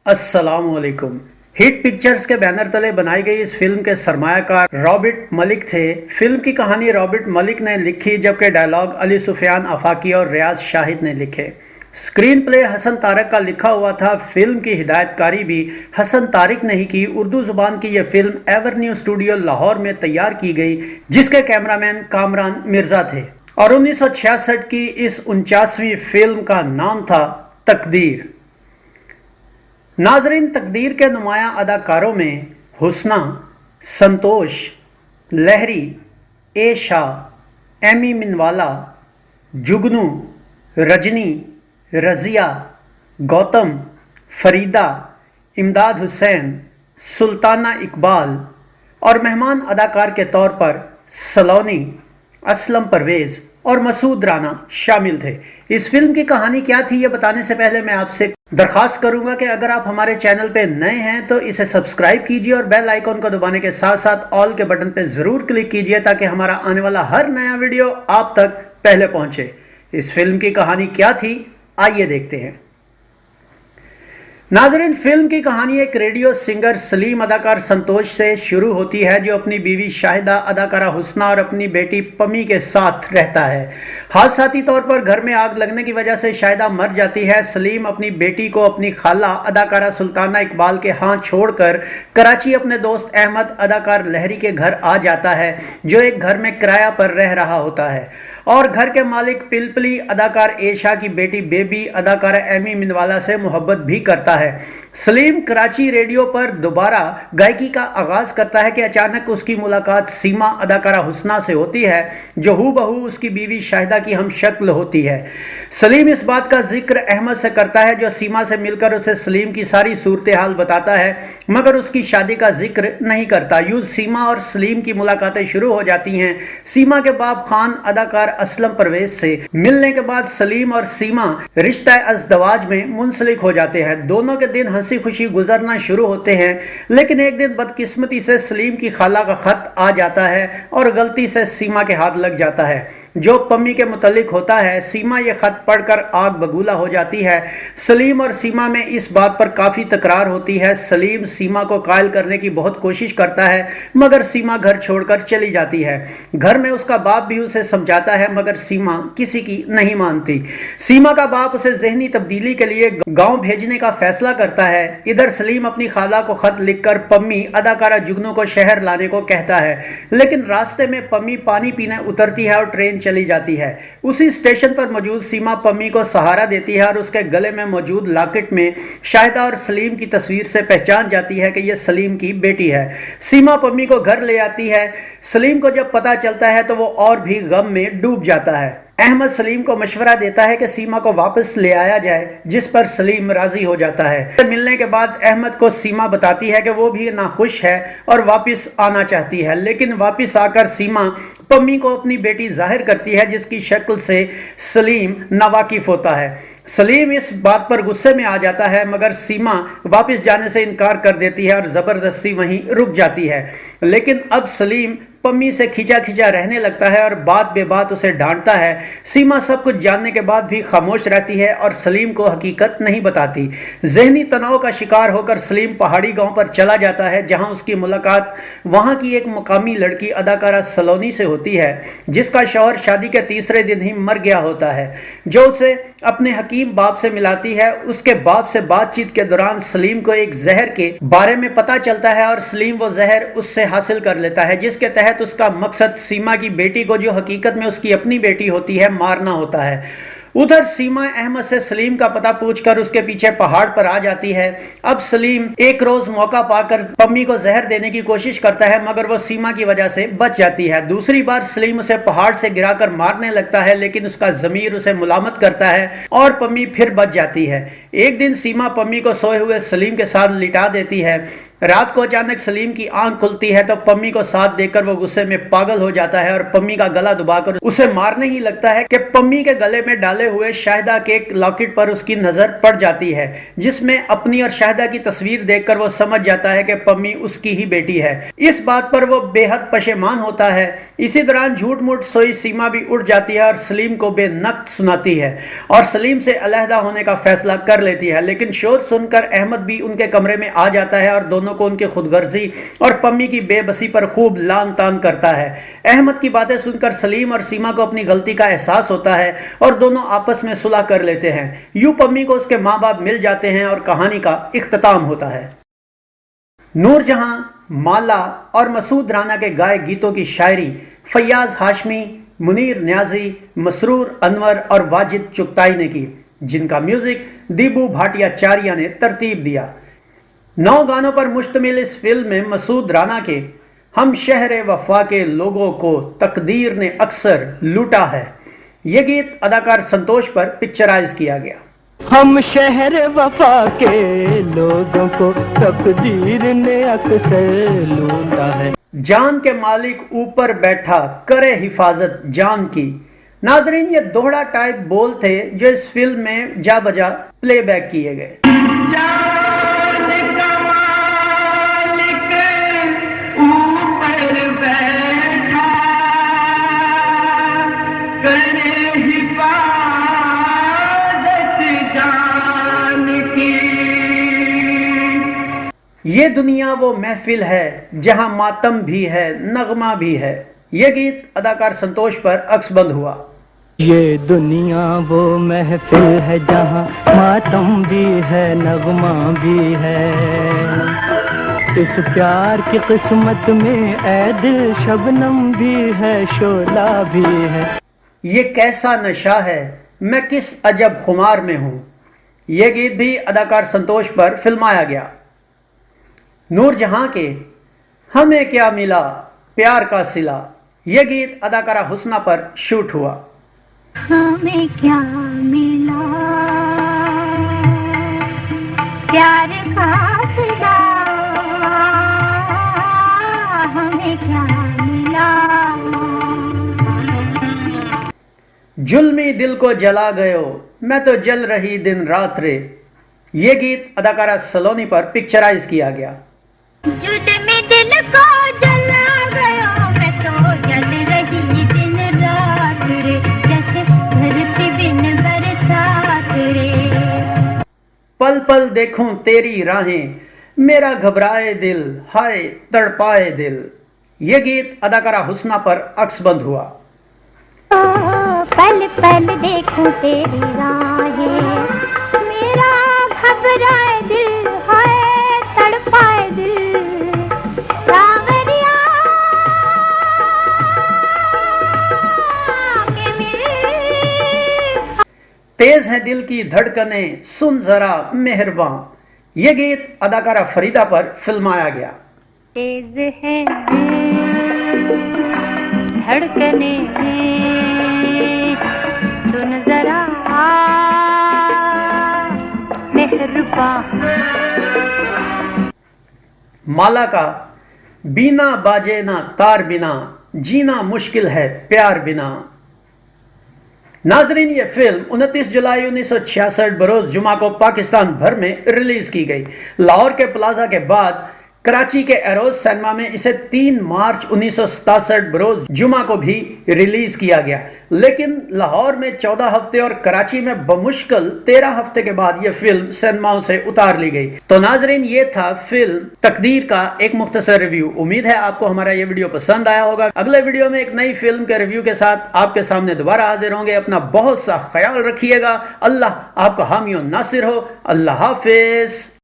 अस्सलाम वालेकुम। Hit pictures के बैनर तले बनाई गई इस फिल्म के सरमायाकार रॉबर्ट मलिक थे। फिल्म की कहानी रॉबर्ट मलिक ने लिखी, जबकि डायलॉग अली सुफियान आफाकी और रियाज शाहिद ने लिखे। स्क्रीन प्ले हसन तारक का लिखा हुआ था। फिल्म की हिदायतकारी भी हसन तारक ने ही की। उर्दू जुबान की यह फिल्म एवरन्यू स्टूडियो लाहौर में तैयार की गई, जिसके कैमरामैन कामरान मिर्जा थे। और 1966 की इस 49वीं फिल्म का नाम था तकदीर। नाजरीन, तकदीर के नुमायां अदाकारों में हुस्ना, संतोष, लहरी, ए शाह, एमी मिनवाला, जुगनू, रजनी, रजिया, गौतम, फरीदा, इमदाद हुसैन, सुल्ताना इकबाल और मेहमान अदाकार के तौर पर सलोनी, असलम परवेज और मसूद राना शामिल थे। इस फिल्म की कहानी क्या थी, ये बताने से पहले मैं आपसे दरखास्त करूंगा कि अगर आप हमारे चैनल पे नए हैं तो इसे सब्सक्राइब कीजिए और बेल आइकॉन को दबाने के साथ साथ ऑल के बटन पे जरूर क्लिक कीजिए, ताकि हमारा आने वाला हर नया वीडियो आप तक पहले पहुंचे। इस फिल्म की कहानी क्या थी, आइए देखते हैं। नाज़रीन, फिल्म की कहानी एक रेडियो सिंगर सलीम अदाकार संतोष से शुरू होती है, जो अपनी बीवी शाहिदा अदाकारा हुस्ना और अपनी बेटी पमी के साथ रहता है। हादसाती तौर पर घर में आग लगने की वजह से शाहिदा मर जाती है। सलीम अपनी बेटी को अपनी खाला अदाकारा सुल्ताना इकबाल के हाथ छोड़कर कराची अपने दोस्त अहमद अदाकार लहरी के घर आ जाता है, जो एक घर में किराया पर रह रहा होता है। और घर के मालिक पिलपली अदाकार एशा की बेटी बेबी अदाकारा एमी मिनवाला से मोहब्बत भी करता है। सलीम कराची रेडियो पर दोबारा गायकी का आगाज करता है कि अचानक उसकी मुलाकात सीमा अदाकारा हुस्ना से होती है, जो हूबहू उसकी बीवी शाहिदा की हम शक्ल होती है। सलीम इस बात का जिक्र अहमद से करता है, जो सीमा से मिलकर उसे सलीम की सारी सूरत हाल बताता है, मगर उसकी शादी का जिक्र नहीं करता। यूं सीमा और सलीम की मुलाकातें शुरू हो जाती हैं। सीमा के बाप खान अदाकार असलम परवेज से मिलने के बाद सलीम और सीमा रिश्ता अज़दवाज में मुंसलिक हो जाते हैं। दोनों के दिन हंसी खुशी गुजरना शुरू होते हैं, लेकिन एक दिन बदकिस्मती से सलीम की खाला का खत आ जाता है और गलती से सीमा के हाथ लग जाता है, जो पम्मी के मुतल्लिक होता है। सीमा यह खत पढ़कर आग बगूला हो जाती है। सलीम और सीमा में इस बात पर काफी तकरार होती है। सलीम सीमा को कायल करने की बहुत कोशिश करता है, मगर सीमा घर छोड़कर चली जाती है। घर में उसका बाप भी उसे समझाता है, मगर सीमा किसी की नहीं मानती। सीमा का बाप उसे ज़हनी तब्दीली के लिए गांव भेजने का फैसला करता है। इधर सलीम अपनी खाला को खत लिखकर पम्मी अदाकारा जुगनू को शहर लाने को कहता है, लेकिन रास्ते में पम्मी पानी पीने उतरती है और ट्रेन चली जाती है। उसी स्टेशन पर मौजूद सीमा पम्मी को सहारा देती है और उसके गले में मौजूद लॉकेट में शाहिदा और सलीम की तस्वीर से पहचान जाती है कि यह सलीम की बेटी है। सीमा पम्मी को घर ले आती है। सलीम को जब पता चलता है तो वो और भी गम में डूब जाता है। अहमद सलीम को मशवरा देता है कि सीमा को वापस ले आया जाए, जिस पर सलीम राजी हो जाता है। मिलने के बाद अहमद को सीमा बताती है कि वो भी नाखुश है और वापस आना चाहती है, लेकिन वापस आकर सीमा पम्मी को अपनी बेटी जाहिर करती है, जिसकी शक्ल से सलीम नावाकिफ होता है। सलीम इस बात पर गुस्से में आ जाता है, मगर सीमा वापस जाने से इनकार कर देती है और जबरदस्ती वहीं रुक जाती है। लेकिन अब सलीम पम्मी से खींचा खींचा रहने लगता है और बात बेबात उसे डांटता है। सीमा सब कुछ जानने के बाद भी खामोश रहती है और सलीम को हकीकत नहीं बताती। जहनी तनाव का शिकार होकर सलीम पहाड़ी गांव पर चला जाता है, जहां उसकी मुलाकात वहां की एक मुकामी लड़की अदाकारा सलोनी से होती है, जिसका शौहर शादी के तीसरे दिन ही मर गया होता है, जो उसे अपने हकीम बाप से मिलाती है। उसके बाप से बातचीत के दौरान सलीम को एक जहर के बारे में पता चलता है और सलीम वो जहर उससे हासिल कर लेता है, जिसके तहत उसका मकसद सीमा की बेटी को, जो हकीकत में उसकी अपनी बेटी होती है, मारना होता है। उधर सीमा अहमद से सलीम का पता पूछकर उसके पीछे पहाड़ पर आ जाती है। अब सलीम एक रोज मौका पाकर पम्मी को जहर देने की कोशिश करता है, मगर वो सीमा की वजह से बच जाती है। दूसरी बार सलीम उसे पहाड़ से गिराकर मारने लगता है, लेकिन उसका ज़मीर उसे मुलामत करता है और पम्मी फिर बच जाती है। एक दिन सीमा पम्मी को सोए हुए सलीम के साथ लिटा देती है। رات کو اچانک سلیم کی آنکھ کھلتی ہے تو پمی کو ساتھ دے کر وہ غصے میں پاگل ہو جاتا ہے اور پمی کا گلا دبا کر اسے مارنے ہی لگتا ہے کہ پمی کے گلے میں ڈالے ہوئے شاہدہ کے لاکٹ پر اس کی نظر پڑ جاتی ہے، جس میں اپنی اور شاہدہ کی تصویر دیکھ کر وہ سمجھ جاتا ہے کہ پمی اس کی ہی بیٹی ہے۔ اس بات پر وہ بے حد پشیمان ہوتا ہے۔ اسی دوران جھوٹ موٹ سوئی سیما بھی اٹھ جاتی ہے اور سلیم کو بے نقد سناتی ہے اور سلیم سے علیحدہ ہونے کا فیصلہ کر لیتی ہے، لیکن شور سن کر احمد بھی ان کے کمرے میں آ جاتا ہے اور دونوں کو ان کی خود غرضی اور پمی کی بے بسی پر خوب لان تان کرتا ہے۔ احمد کی باتیں سن کر سلیم اور سیما کو اپنی غلطی کا احساس ہوتا ہے اور دونوں آپس میں صلح کر لیتے ہیں۔ یوں پمی کو اس کے ماں باپ مل جاتے ہیں اور کہانی کا اختتام ہوتا ہے۔ نور جہاں، مالا اور مسعود رانا کے گائے گیتوں کی شاعری فیاض ہاشمی، منیر نیازی، مسرور انور اور واجد چغتائی نے کی، جن کا میوزک دیبو بھاٹیا چاریہ نے ترتیب دیا۔ 9 گانوں پر مشتمل اس فلم میں مسعود رانا کے ہم شہر وفا کے لوگوں کو تقدیر نے اکثر لوٹا ہے، یہ گیت اداکار سنتوش پر پکچرائز کیا گیا۔ ہم شہر وفا کے لوگوں کو تقدیر نے اکثر لوٹا ہے، جان کے مالک اوپر بیٹھا کرے حفاظت جان کی۔ ناظرین، یہ دوہرا ٹائپ بول تھے جو اس فلم میں جا بجا پلے بیک کیے گئے۔ یہ دنیا وہ محفل ہے جہاں ماتم بھی ہے نغمہ بھی ہے، یہ گیت اداکار سنتوش پر عکس بند ہوا۔ یہ دنیا وہ محفل ہے جہاں ماتم بھی ہے نغمہ بھی ہے، اس پیار کی قسمت میں اے دل شبنم بھی ہے شعلہ بھی ہے۔ یہ کیسا نشہ ہے میں کس عجب خمار میں ہوں، یہ گیت بھی اداکار سنتوش پر فلمایا گیا۔ نور جہاں کے ہمیں کیا ملا پیار کا صلہ، یہ گیت اداکارہ حسنہ پر شوٹ ہوا۔ ہمیں کیا ملا پیار کا صلہ، ہمیں کیا ملا، ظلمی دل کو جلا گئو میں تو جل رہی دن رات رے، یہ گیت اداکارہ سلونی پر پکچرائز کیا گیا۔ ظلمی دل کو جلا گیا میں تو جل رہی دن رات رے، جیسے دھرتی بن برسات رے، پل پل دیکھوں تیری راہیں میرا گھبرائے دل ہائے تڑپائے دل، یہ گیت اداکارہ حسنہ پر عکس بند ہوا۔ پل پل دیکھوں تیری راہیں میرا گھبرائے دل ہائے تڑپائے دل، ساوریا کے مل، تیز ہے دل کی دھڑکنیں سن ذرا مہرباں، یہ گیت اداکارہ فریدہ پر فلمایا گیا۔ تیز ہے دھڑکنے سن ذرا مہرباں، مالا کا بینا باجے نہ تار بنا جینا مشکل ہے پیار بنا۔ ناظرین، یہ فلم 29 جولائی 1966 بروز جمعہ کو پاکستان بھر میں ریلیز کی گئی۔ لاہور کے پلازا کے بعد کراچی کے ایروز سینما میں اسے 3 مارچ 1967 بروز جمعہ کو بھی ریلیز کیا گیا، لیکن لاہور میں 14 ہفتے اور کراچی میں بمشکل 13 ہفتے کے بعد یہ فلم سینماؤں سے اتار لی گئی۔ تو ناظرین، یہ تھا فلم تقدیر کا ایک مختصر ریویو۔ امید ہے آپ کو ہمارا یہ ویڈیو پسند آیا ہوگا۔ اگلے ویڈیو میں ایک نئی فلم کے ریویو کے ساتھ آپ کے سامنے دوبارہ حاضر ہوں گے۔ اپنا بہت سا خیال رکھیے گا۔ اللہ آپ کا حامی و ناصر ہو۔ اللہ حافظ۔